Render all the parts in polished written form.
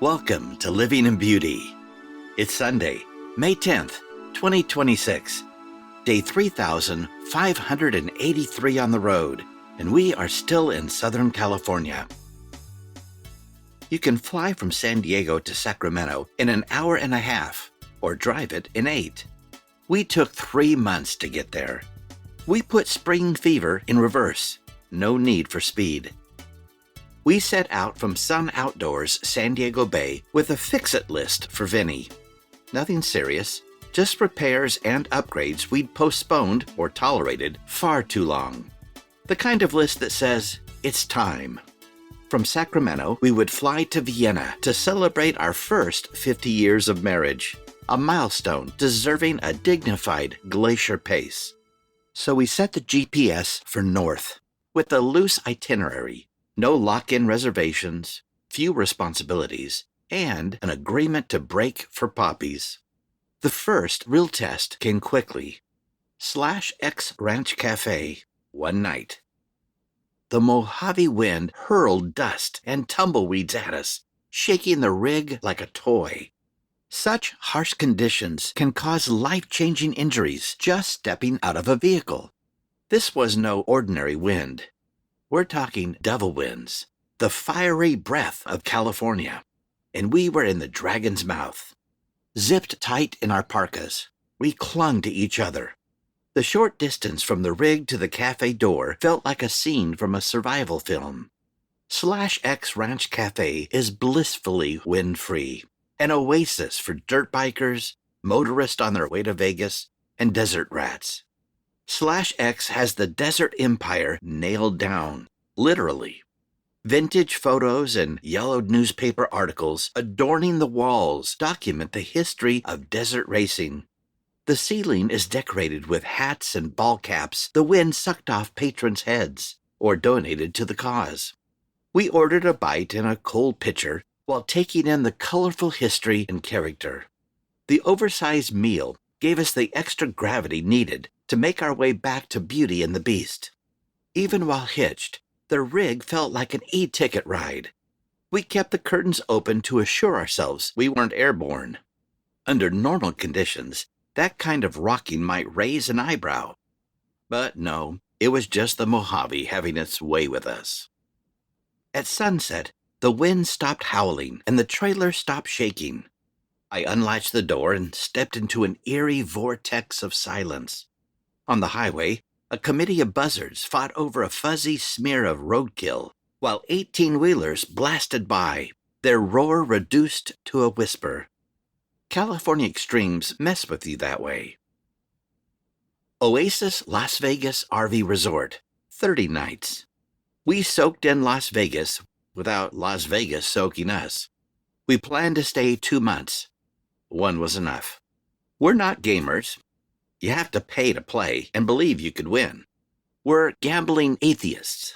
Welcome to Living in Beauty. It's Sunday, May 10th, 2026, day 3,583 on the road, and we are still in Southern California. You can fly from San Diego to Sacramento in an hour and a half, or drive it in 8. We took 3 months to get there. We put spring fever in reverse. No need for speed. We set out from Sun Outdoors, San Diego Bay, with a fix-it list for Vinny. Nothing serious, just repairs and upgrades we'd postponed or tolerated far too long. The kind of list that says, it's time. From Sacramento, we would fly to Vienna to celebrate our first 50 years of marriage, a milestone deserving a dignified glacier pace. So we set the GPS for north, with a loose itinerary. No lock-in reservations, few responsibilities, and an agreement to break for poppies. The first real test came quickly. /X Ranch Cafe, one night. The Mojave wind hurled dust and tumbleweeds at us, shaking the rig like a toy. Such harsh conditions can cause life-changing injuries just stepping out of a vehicle. This was no ordinary wind. We're talking devil winds, the fiery breath of California, and we were in the dragon's mouth. Zipped tight in our parkas, we clung to each other. The short distance from the rig to the cafe door felt like a scene from a survival film. /X Ranch Cafe is blissfully wind-free, an oasis for dirt bikers, motorists on their way to Vegas, and desert rats. /X has the desert empire nailed down, literally. Vintage photos and yellowed newspaper articles adorning the walls document the history of desert racing. The ceiling is decorated with hats and ball caps the wind sucked off patrons' heads or donated to the cause. We ordered a bite and a cold pitcher while taking in the colorful history and character. The oversized meal gave us the extra gravity needed to make our way back to Beauty and the Beast. Even while hitched, the rig felt like an e-ticket ride. We kept the curtains open to assure ourselves we weren't airborne. Under normal conditions, that kind of rocking might raise an eyebrow. But no, it was just the Mojave having its way with us. At sunset, the wind stopped howling and the trailer stopped shaking. I unlatched the door and stepped into an eerie vortex of silence. On the highway, a committee of buzzards fought over a fuzzy smear of roadkill, while 18-wheelers blasted by, their roar reduced to a whisper. California extremes mess with you that way. Oasis Las Vegas RV Resort, 30 nights. We soaked in Las Vegas without Las Vegas soaking us. We planned to stay 2 months. 1 was enough. We're not gamers. You have to pay to play and believe you could win. We're gambling atheists.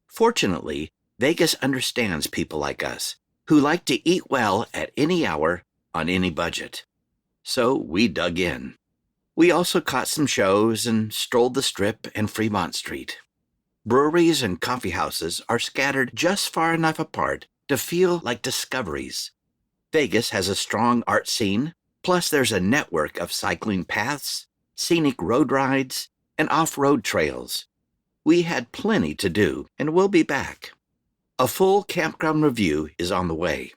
Fortunately, Vegas understands people like us, who like to eat well at any hour on any budget. So we dug in. We also caught some shows and strolled the Strip and Fremont Street. Breweries and coffee houses are scattered just far enough apart to feel like discoveries. Vegas has a strong art scene, plus there's a network of cycling paths, scenic road rides, and off-road trails. We had plenty to do, and we'll be back. A full campground review is on the way.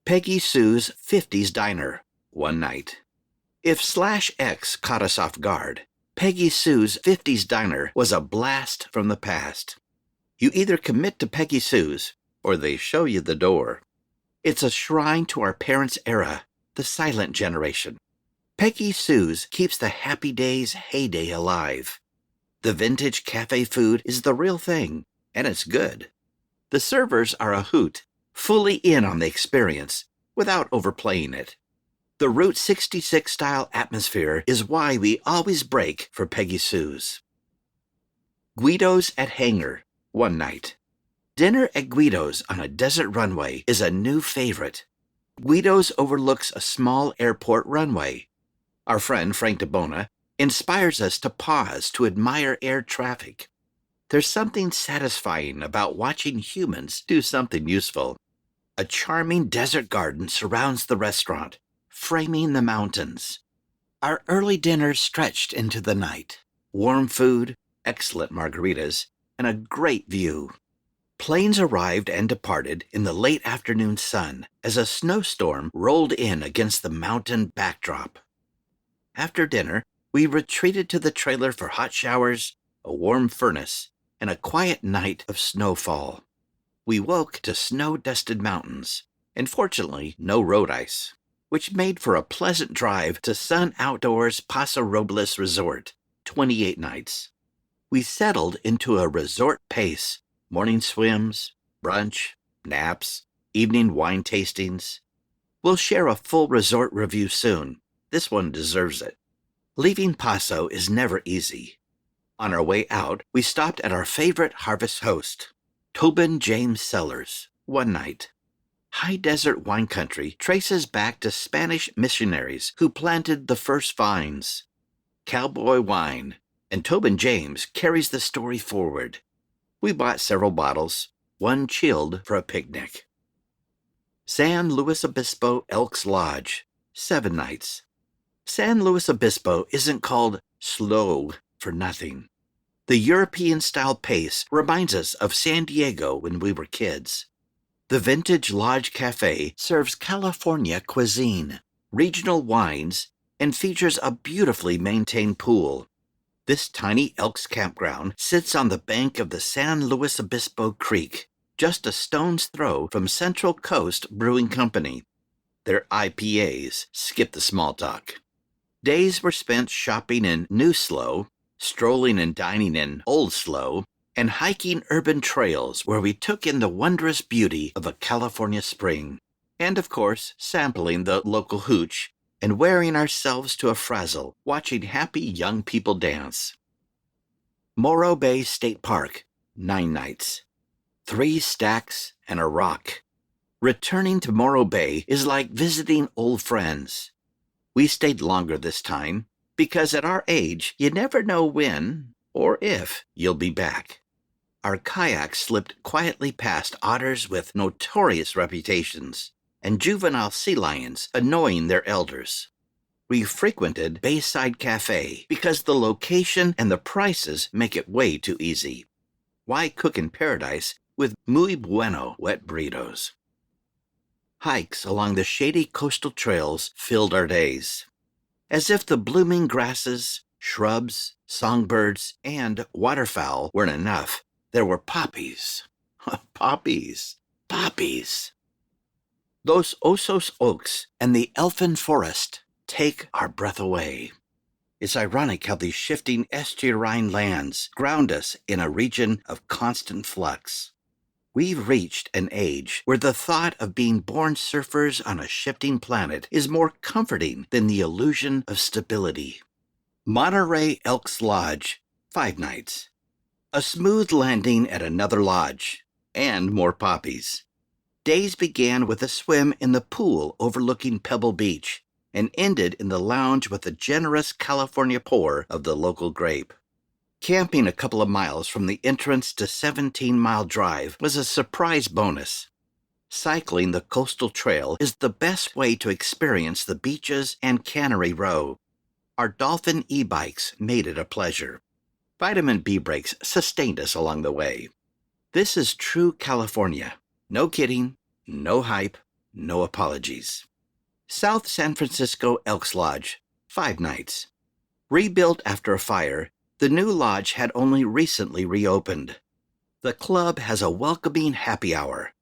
Peggy Sue's 50s Diner, one night. If /X caught us off guard, Peggy Sue's 50s Diner was a blast from the past. You either commit to Peggy Sue's, or they show you the door. It's a shrine to our parents' era, the silent generation. Peggy Sue's keeps the Happy Days heyday alive. The vintage cafe food is the real thing, and it's good. The servers are a hoot, fully in on the experience, without overplaying it. The Route 66 style atmosphere is why we always break for Peggy Sue's. Guido's at Hangar, one night. Dinner at Guido's on a desert runway is a new favorite. Guido's overlooks a small airport runway. Our friend Frank DeBona inspires us to pause to admire air traffic. There's something satisfying about watching humans do something useful. A charming desert garden surrounds the restaurant, framing the mountains. Our early dinner stretched into the night. Warm food, excellent margaritas, and a great view. Planes arrived and departed in the late afternoon sun as a snowstorm rolled in against the mountain backdrop. After dinner, we retreated to the trailer for hot showers, a warm furnace, and a quiet night of snowfall. We woke to snow-dusted mountains, and fortunately no road ice, which made for a pleasant drive to Sun Outdoors Paso Robles Resort, 28 nights. We settled into a resort pace, morning swims, brunch, naps, evening wine tastings. We'll share a full resort review soon. This one deserves it. Leaving Paso is never easy. On our way out, we stopped at our favorite harvest host, Tobin James Cellars, one night. High desert wine country traces back to Spanish missionaries who planted the first vines. Cowboy wine, and Tobin James carries the story forward. We bought several bottles, one chilled for a picnic. San Luis Obispo Elks Lodge, 7 nights. San Luis Obispo isn't called slow for nothing. The European-style pace reminds us of San Diego when we were kids. The Vintage Lodge Cafe serves California cuisine, regional wines, and features a beautifully maintained pool. This tiny Elks campground sits on the bank of the San Luis Obispo Creek, just a stone's throw from Central Coast Brewing Company. Their IPAs skip the small talk. Days were spent shopping in New Slow, strolling and dining in Old Slow, and hiking urban trails where we took in the wondrous beauty of a California spring, and of course sampling the local hooch and wearing ourselves to a frazzle watching happy young people dance. Morro Bay State Park, 9 nights. 3 stacks and a rock. Returning to Morro Bay is like visiting old friends. We stayed longer this time, because at our age, you never know when or if you'll be back. Our kayak slipped quietly past otters with notorious reputations and juvenile sea lions annoying their elders. We frequented Bayside Cafe because the location and the prices make it way too easy. Why cook in paradise with muy bueno wet burritos? Hikes along the shady coastal trails filled our days. As if the blooming grasses, shrubs, songbirds, and waterfowl weren't enough, there were poppies. Poppies. Poppies. Los Osos Oaks and the Elfin Forest take our breath away. It's ironic how these shifting estuarine lands ground us in a region of constant flux. We've reached an age where the thought of being born surfers on a shifting planet is more comforting than the illusion of stability. Monterey Elks Lodge, 5 nights. A smooth landing at another lodge, and more poppies. Days began with a swim in the pool overlooking Pebble Beach, and ended in the lounge with a generous California pour of the local grape. Camping a couple of miles from the entrance to 17-mile drive was a surprise bonus. Cycling the coastal trail is the best way to experience the beaches and Cannery Row. Our Dolphin e-bikes made it a pleasure. Vitamin B breaks sustained us along the way. This is true California. No kidding, no hype, no apologies. South San Francisco Elks Lodge, 5 nights. Rebuilt after a fire, the new lodge had only recently reopened. The club has a welcoming happy hour.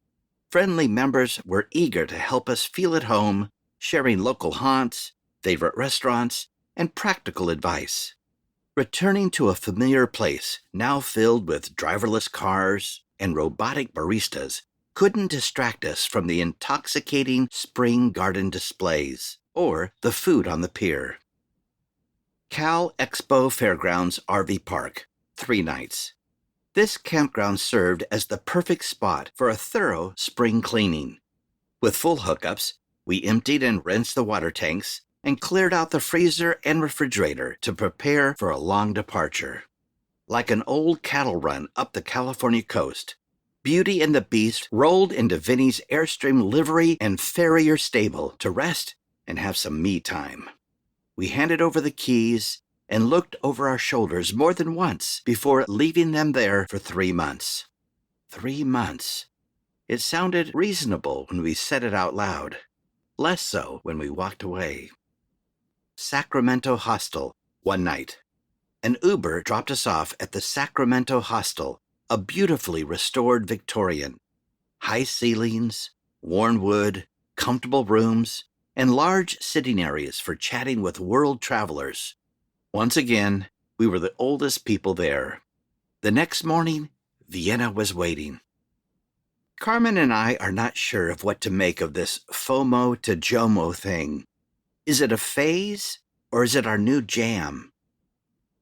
Friendly members were eager to help us feel at home, sharing local haunts, favorite restaurants, and practical advice. Returning to a familiar place now filled with driverless cars and robotic baristas couldn't distract us from the intoxicating spring garden displays or the food on the pier. Cal Expo Fairgrounds RV Park, 3 nights. This campground served as the perfect spot for a thorough spring cleaning. With full hookups, we emptied and rinsed the water tanks and cleared out the freezer and refrigerator to prepare for a long departure. Like an old cattle run up the California coast, Beauty and the Beast rolled into Vinny's Airstream livery and farrier stable to rest and have some me time. We handed over the keys and looked over our shoulders more than once before leaving them there for 3 months. 3 months. It sounded reasonable when we said it out loud, less so when we walked away. Sacramento Hostel, one night. An Uber dropped us off at the Sacramento Hostel, a beautifully restored Victorian. High ceilings, worn wood, comfortable rooms, and large sitting areas for chatting with world travelers. Once again, we were the oldest people there. The next morning, Vienna was waiting. Carmen and I are not sure of what to make of this FOMO to JOMO thing. Is it a phase, or is it our new jam?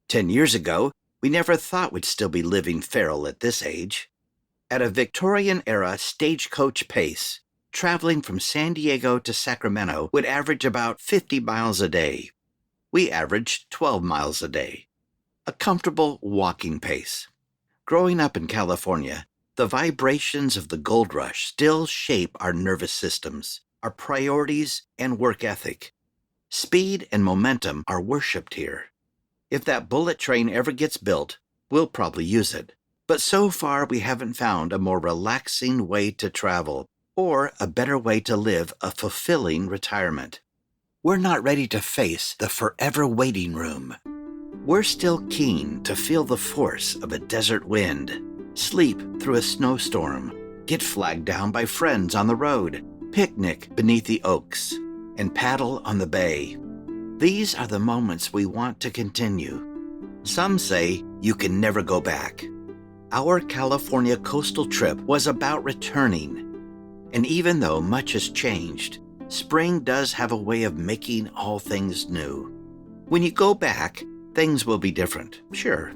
10 years ago, we never thought we'd still be living feral at this age. At a Victorian-era stagecoach pace, traveling from San Diego to Sacramento would average about 50 miles a day. We averaged 12 miles a day. A comfortable walking pace. Growing up in California, the vibrations of the gold rush still shape our nervous systems, our priorities, and work ethic. Speed and momentum are worshipped here. If that bullet train ever gets built, we'll probably use it. But so far, we haven't found a more relaxing way to travel or a better way to live a fulfilling retirement. We're not ready to face the forever waiting room. We're still keen to feel the force of a desert wind, sleep through a snowstorm, get flagged down by friends on the road, picnic beneath the oaks, and paddle on the bay. These are the moments we want to continue. Some say you can never go back. Our California coastal trip was about returning. And even though much has changed, spring does have a way of making all things new. When you go back, things will be different, sure.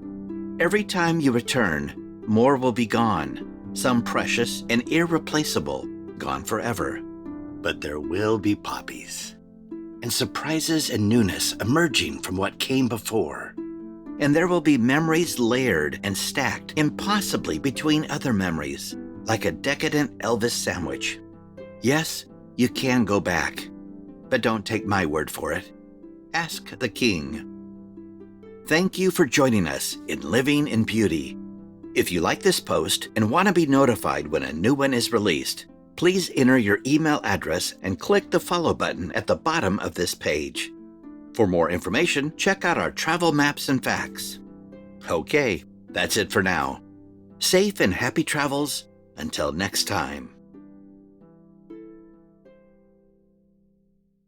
Every time you return, more will be gone, some precious and irreplaceable, gone forever. But there will be poppies, and surprises and newness emerging from what came before. And there will be memories layered and stacked impossibly between other memories, like a decadent Elvis sandwich. Yes, you can go back, but don't take my word for it. Ask the king. Thank you for joining us in Living in Beauty. If you like this post and want to be notified when a new one is released, please enter your email address and click the follow button at the bottom of this page. For more information, check out our travel maps and facts. Okay, that's it for now. Safe and happy travels until next time.